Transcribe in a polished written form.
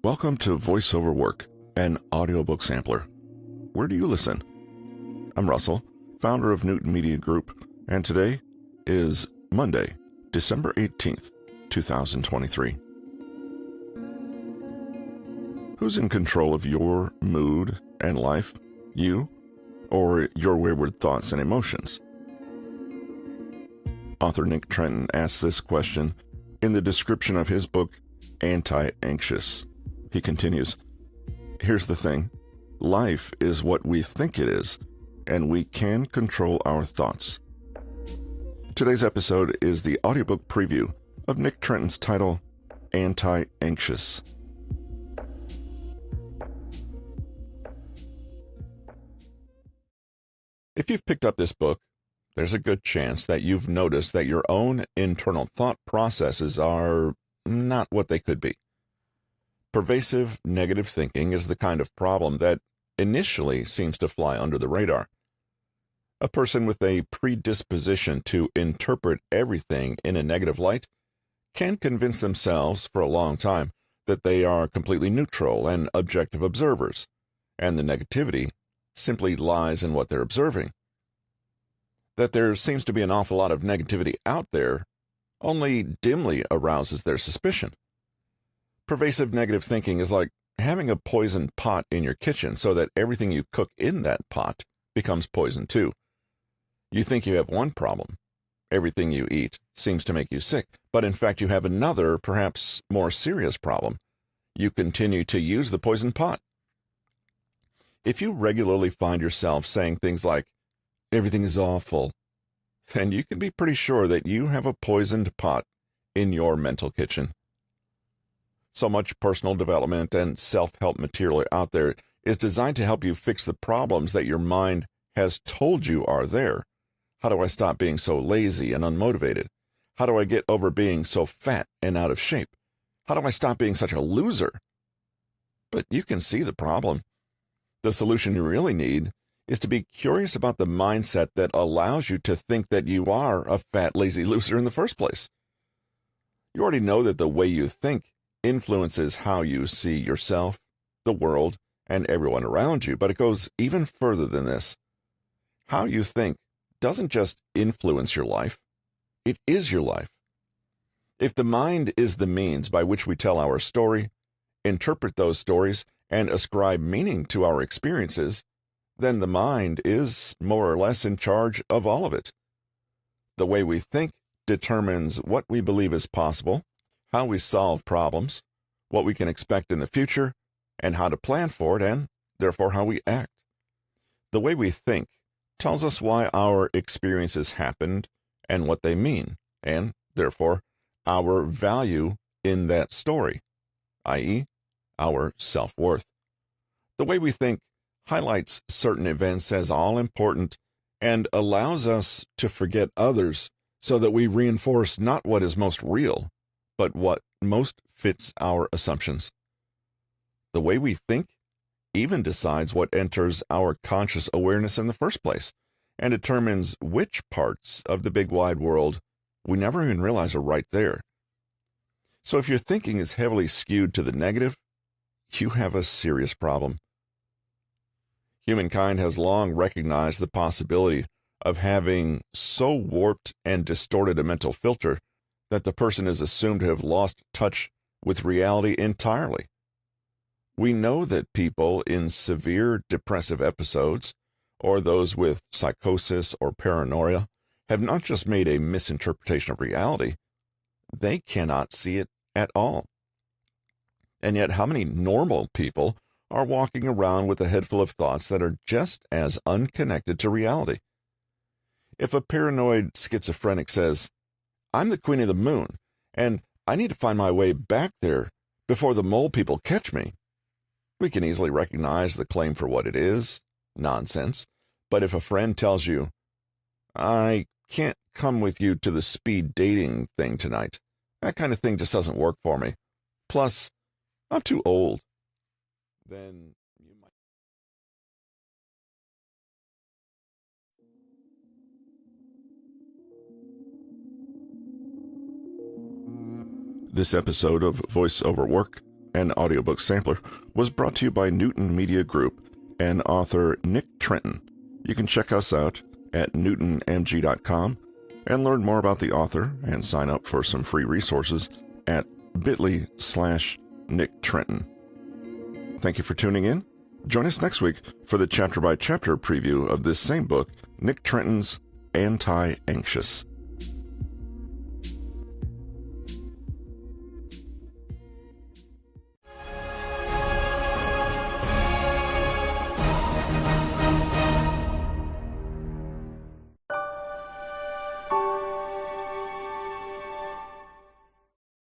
Welcome to Voice Over Work, an audiobook sampler. Where do you listen? I'm Russell, founder of Newton Media Group, and today is Monday, December 18th, 2023. Who's in control of your mood and life? You or your wayward thoughts and emotions? Author Nick Trenton asks this question in the description of his book, Anti-Anxious. He continues, "Here's the thing. Life is what we think it is, and we can control our thoughts." Today's episode is the audiobook preview of Nick Trenton's title, Anti-Anxious. If you've picked up this book, there's a good chance that you've noticed that your own internal thought processes are not what they could be. Pervasive negative thinking is the kind of problem that initially seems to fly under the radar. A person with a predisposition to interpret everything in a negative light can convince themselves for a long time that they are completely neutral and objective observers, and the negativity simply lies in what they're observing. That there seems to be an awful lot of negativity out there only dimly arouses their suspicion. Pervasive negative thinking is like having a poisoned pot in your kitchen so that everything you cook in that pot becomes poison too. You think you have one problem. Everything you eat seems to make you sick, but in fact you have another, perhaps more serious problem. You continue to use the poisoned pot. If you regularly find yourself saying things like, "Everything is awful," then you can be pretty sure that you have a poisoned pot in your mental kitchen. So much personal development and self-help material out there is designed to help you fix the problems that your mind has told you are there. How do I stop being so lazy and unmotivated? How do I get over being so fat and out of shape? How do I stop being such a loser? But you can see the problem. The solution you really need is to be curious about the mindset that allows you to think that you are a fat, lazy loser in the first place. You already know that the way you think influences how you see yourself, the world, and everyone around you, but it goes even further than this. How you think doesn't just influence your life, it is your life. If the mind is the means by which we tell our story, interpret those stories, and ascribe meaning to our experiences, then the mind is more or less in charge of all of it. The way we think determines what we believe is possible, how we solve problems, what we can expect in the future, and how to plan for it, and therefore how we act. The way we think tells us why our experiences happened and what they mean, and therefore our value in that story, i.e., our self-worth. The way we think highlights certain events as all important and allows us to forget others so that we reinforce not what is most real, but what most fits our assumptions. The way we think even decides what enters our conscious awareness in the first place and determines which parts of the big wide world we never even realize are right there. So if your thinking is heavily skewed to the negative, you have a serious problem. Humankind has long recognized the possibility of having so warped and distorted a mental filter that the person is assumed to have lost touch with reality entirely. We know that people in severe depressive episodes, or those with psychosis or paranoia, have not just made a misinterpretation of reality, they cannot see it at all. And yet, how many normal people are walking around with a head full of thoughts that are just as unconnected to reality? If a paranoid schizophrenic says, "I'm the queen of the moon, and I need to find my way back there before the mole people catch me," we can easily recognize the claim for what it is, nonsense. But if a friend tells you, "I can't come with you to the speed dating thing tonight. That kind of thing just doesn't work for me. Plus, I'm too old," then you might. This episode of Voice Over Work An audiobook sampler was brought to you by Newton Media Group and author Nick Trenton. You can check us out at newtonmg.com and learn more about the author and sign up for some free resources at bit.ly/Nick Trenton. Thank you for tuning in. Join us next week for the chapter-by-chapter preview of this same book, Nick Trenton's Anti-Anxious.